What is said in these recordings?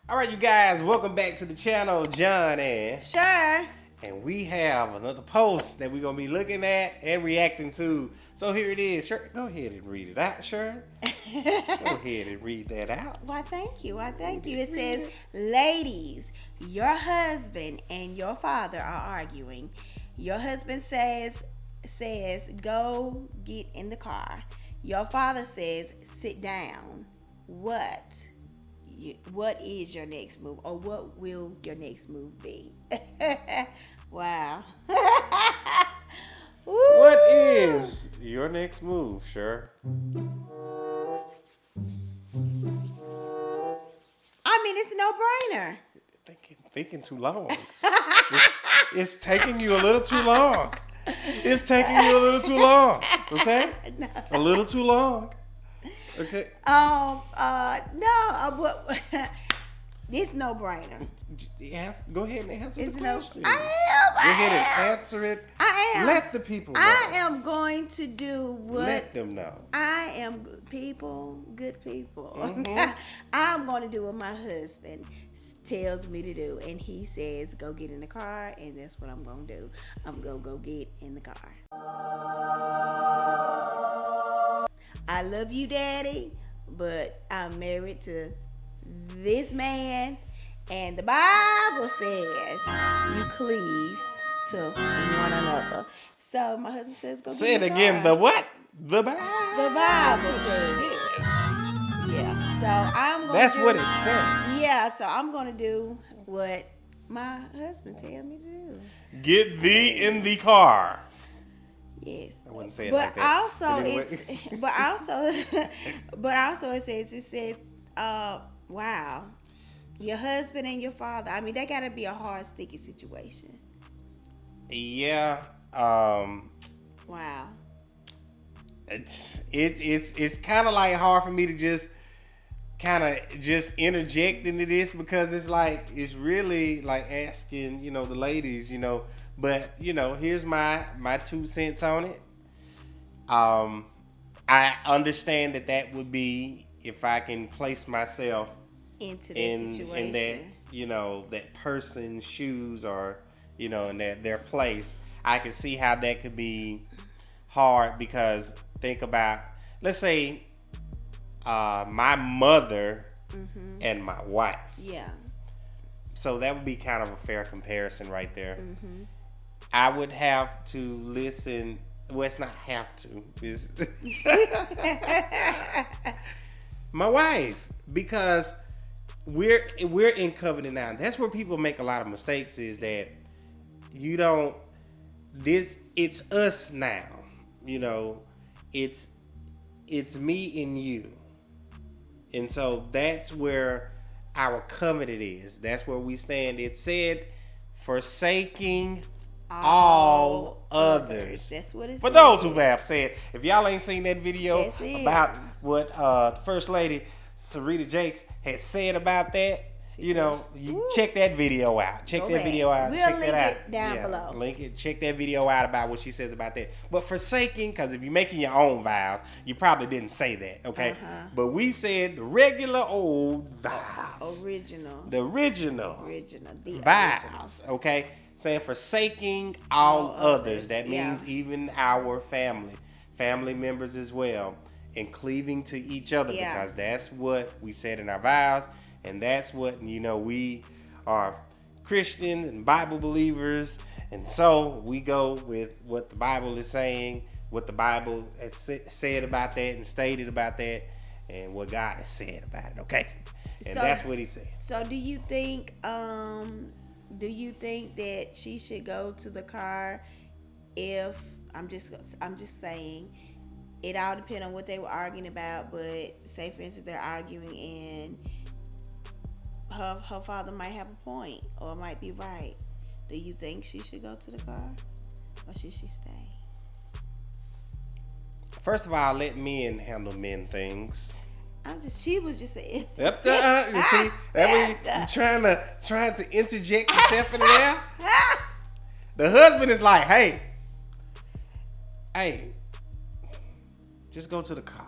All right, you guys, welcome back to the channel, John and Sure. and we have another post that we're gonna be looking at and reacting to. So here it is. Sure, go ahead and read it out, sure. Go ahead and read that out. Why, thank you. Why, thank you. It says, ladies, your husband and your father are arguing. Your husband says, go get in the car. Your father says, sit down. What is your next move, or what will your next move be? Wow. What is your next move, sure? I mean, it's a no-brainer. Thinking too long. It's taking you a little too long. It's taking you a little too long. Okay? No. A little too long. Okay. What? This no-brainer. Go ahead and answer It's the no. question. I Go ahead am. and answer it. I am. Let the people know. I am going to do what Let them know. I am. Good people. Mhm. I'm going to do what my husband tells me to do, and he says, "Go get in the car," and that's what I'm going to do. I'm going to go get in the car. I love you, Daddy, but I'm married to this man, and the Bible says you cleave to one another. So my husband says, "Go Say get it in the again. car." The what? The Bible. The Bible says. Yeah. So I'm going. That's what it said. Yeah. So I'm going to do what my husband tells me to do. Get thee in the car. Yes. I wouldn't say it But like that. also But anyway. it says, wow, your husband and your father. I mean, that got to be a hard, sticky situation. Yeah. Wow. It's kind of like hard for me to just interject into this, because it's really like asking, the ladies, but here's my 2 cents on it. I understand that would be, if I can place myself Into that in situation. that, that person's shoes, or in their place, I can see how that could be hard, because think about, let's say, my mother and my wife. Yeah. So that would be kind of a fair comparison right there. I would have to listen. Well, it's not have to. It's my wife, because we're in covenant now. That's where people make a lot of mistakes, is that it's us now. It's me and you. And so that's where our covenant is. That's where we stand. It said, forsaking all others. That's what it For says. those who have said, if y'all ain't seen that video That's it. about what First Lady Sarita Jakes had said about that, check that video out. Check Go that back. video out. We'll check link that it out. down below. Link it. Check that video out about what she says about that. But forsaking, because if you're making your own vows, you probably didn't say that, okay? But we said the regular old vows. Original. The original The vows, okay? Saying forsaking all others. That Yeah. means even our family members as well, and cleaving to each other, Yeah. because that's what we said in our vows, and that's what, we are Christians and Bible believers, and so we go with what the Bible is saying, what the Bible has said about that and stated about that, and what God has said about it, okay? And So- that's what he said. So do you think that she should go to the car if I'm just saying, it all depends on what they were arguing about, but say for instance they're arguing and her father might have a point or might be right. Do you think she should go to the car or should she stay? First of all, let men handle men things. She was just saying. Yep. You see, that way you trying to interject yourself in there. The husband is like, hey, just go to the car.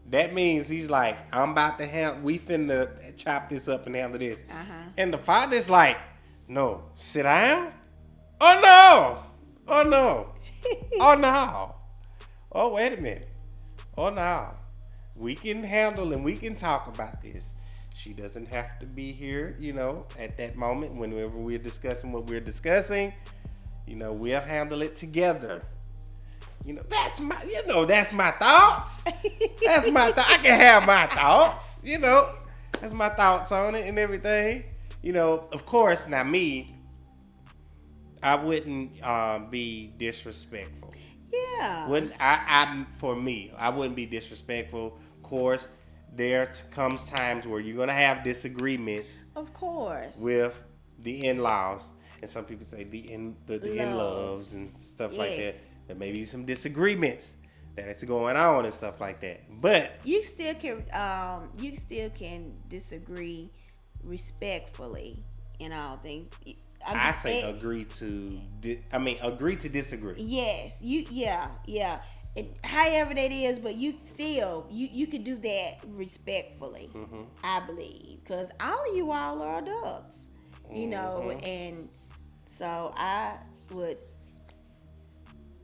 that means he's like, I'm about to we finna chop this up and handle this. And the father's like, no, sit down. Oh no. Oh no. Oh no. Oh, wait a minute. Oh no. We can handle and we can talk about this. She doesn't have to be here, at that moment whenever we're discussing what we're discussing. We'll handle it together. That's my thoughts. That's my I can have my thoughts. That's my thoughts on it and everything. Of course, now me, I wouldn't be disrespectful. Yeah. For me, I wouldn't be disrespectful. Of course, there comes times where you're gonna have disagreements. Of course. With the in-laws, and some people say the in-laws and stuff like that. There may be some disagreements that is going on and stuff like that. But you still can disagree respectfully in all things. I say agree to disagree. Yes, yeah. And however that is, but you still you can do that respectfully. Mm-hmm. I believe, because all of you all are adults, and so I would.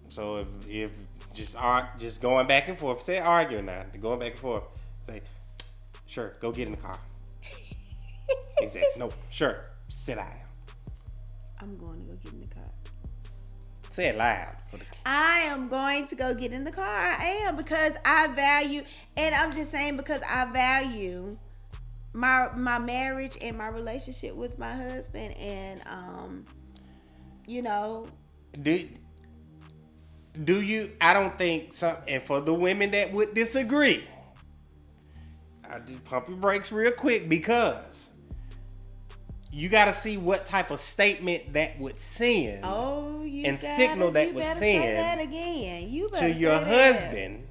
So if just going back and forth, say arguing now, going back and forth, say, sure, go get in the car. He said, no, sure, sit down. I'm going to go get in the car. Say it loud. I am going to go get in the car. I am, because I value, and I'm just saying because I value my marriage and my relationship with my husband, and Do you? I don't think some. And for the women that would disagree, I just pump your brakes real quick, because you got to see what type of statement that would send. Oh, signal that would send say that again. You better to your say husband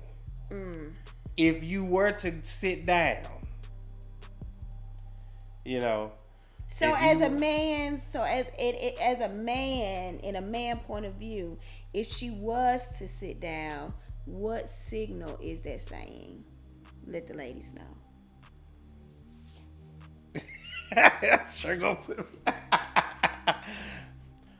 if you were to sit down. So as a man, in a man point of view, if she was to sit down, what signal is that saying? Let the ladies know. Sure, go put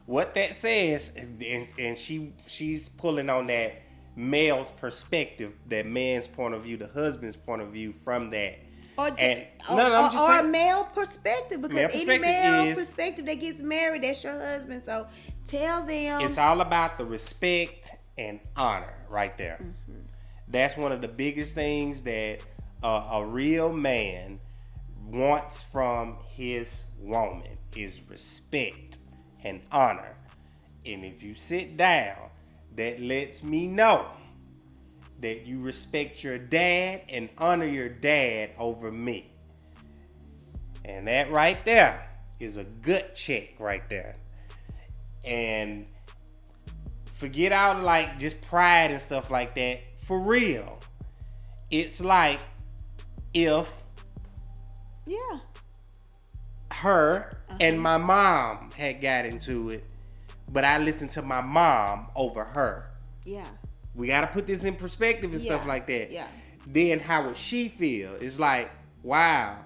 what that says is, and she's pulling on that male's perspective, that man's point of view, the husband's point of view from that. Or a male perspective, because any male perspective that gets married, that's your husband. So tell them. It's all about the respect and honor right there. Mm-hmm. That's one of the biggest things that a real man wants from his woman is respect and honor. And if you sit down, that lets me know that you respect your dad and honor your dad over me. And that right there is a gut check right there. And forget all like just pride and stuff like that. For real. It's like if her and my mom had got into it, but I listened to my mom over her. Yeah. We got to put this in perspective and stuff like that. Yeah. Then how would she feel? It's like, wow,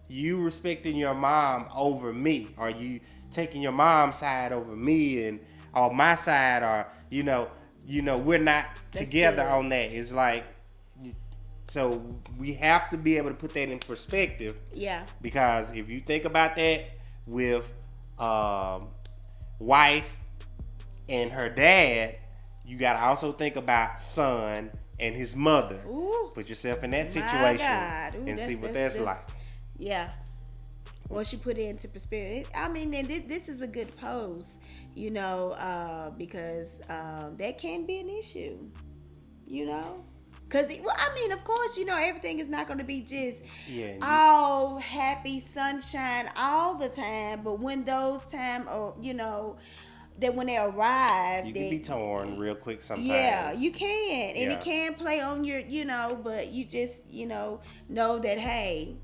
you respecting your mom over me. Are you taking your mom's side over me or my side? Or, we're not together on that. It's like, so we have to be able to put that in perspective. Yeah. Because if you think about that with wife and her dad, you got to also think about son and his mother. Ooh, put yourself in that situation and see what that's like. Yeah. Well, she put it into perspective. I mean, and this is a good pose, because that can be an issue, Because, of course, everything is not going to be just all happy sunshine all the time. But when those times are, that when they arrive, you can be torn real quick sometimes. Yeah, you can. And it can play on your, but you just, know that, hey,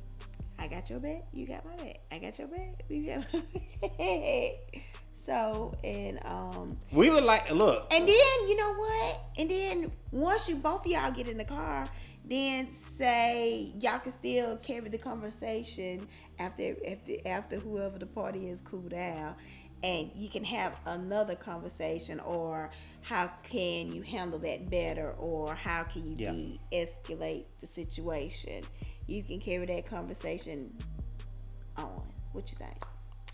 I got your back, you got my back. I got your back, you got my back. So, and we would like look. and then you know what? And then once you both of y'all get in the car, then say y'all can still carry the conversation after whoever the party is cooled down, and you can have another conversation, or how can you handle that better, or how can you de-escalate the situation. You can carry that conversation on. What you think?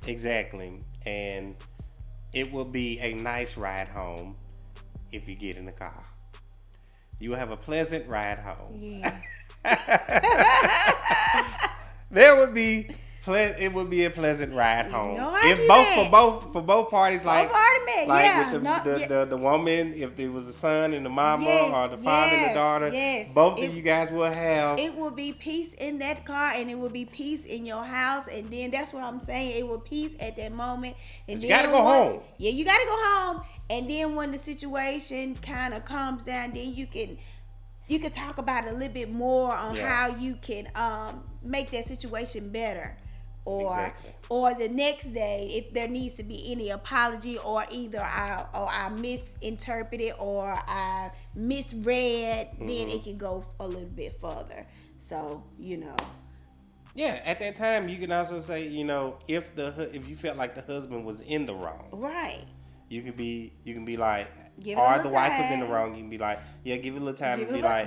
Exactly. And it will be a nice ride home if you get in the car. You will have a pleasant ride home. Yes. There would be it would be a pleasant ride home. No if for both parties, like with the woman, if there was a son and the mama, or the father and the daughter, both of you guys will have. It will be peace in that car, and it will be peace in your house, and then that's what I'm saying. It will peace at that moment, and but then you gotta go home. Yeah, you gotta go home, and then when the situation kind of calms down, then you can talk about it a little bit more on how you can make that situation better. Or the next day, if there needs to be any apology, or either I misinterpreted or I misread, then it can go a little bit further. So, Yeah, at that time you can also say, if you felt like the husband was in the wrong, right? You can be like, or the wife was in the wrong. You can be like, yeah, give it a little time.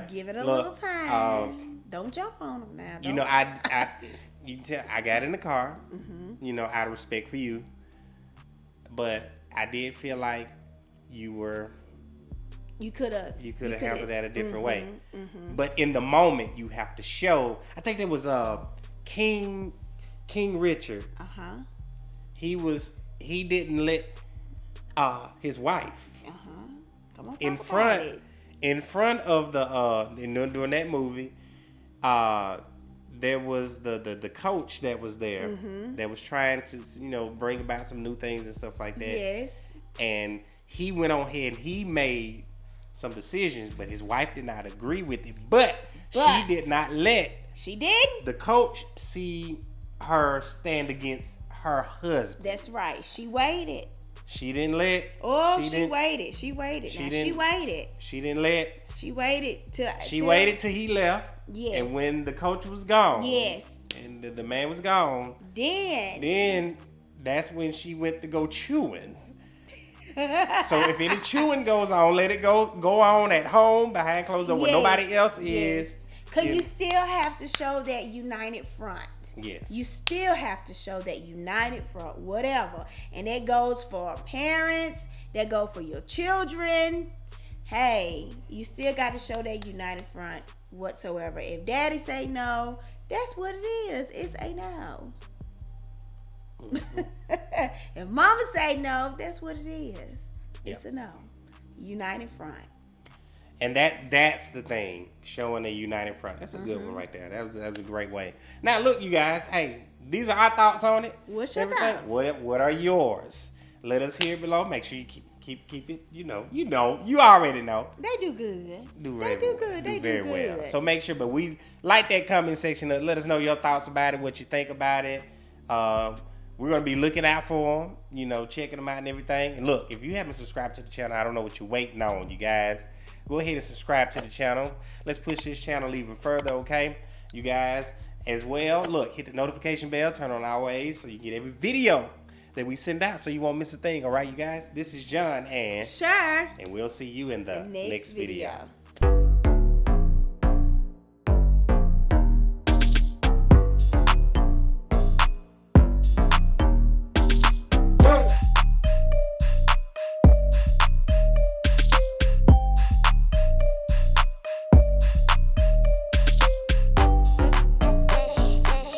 Give it a little time. Don't jump on them now. I got in the car, out of respect for you, but I did feel like you could have handled that a different way. But in the moment, you have to show. I think there was King Richard. He didn't let his wife Come on, in front of the during that movie. There was the coach that was there that was trying to bring about some new things and stuff like that. Yes. And he went on ahead and he made some decisions, but his wife did not agree with it. But she did not let the coach see her stand against her husband. That's right. She waited. She didn't let. She waited. She waited till he left. Yes. And when the coach was gone. Yes. And the man was gone. Then that's when she went to go chewing. So if any chewing goes on, let it go on at home behind closed doors where nobody else is. Because you still have to show that united front. Yes. You still have to show that united front, whatever. And that goes for parents. That goes for your children. Hey, you still got to show that united front whatsoever. If daddy say no, that's what it is. It's a no. If mama say no, that's what it is. It's a no. United front. And that's the thing, showing a united front. That's a good one right there. That was a great way. Now look, you guys. Hey, these are our thoughts on it. What's your thoughts? What are yours? Let us hear below. Make sure you keep it. You already know. They do good. They do very well. So make sure. But we like that comment section. Let us know your thoughts about it. What you think about it. We're going to be looking out for them. Checking them out and everything. And look, if you haven't subscribed to the channel, I don't know what you're waiting on, you guys. Go ahead and subscribe to the channel. Let's push this channel even further, okay? You guys, as well, look, hit the notification bell, turn on always so you get every video that we send out so you won't miss a thing, all right, you guys? This is John and Sure. And we'll see you in the next video.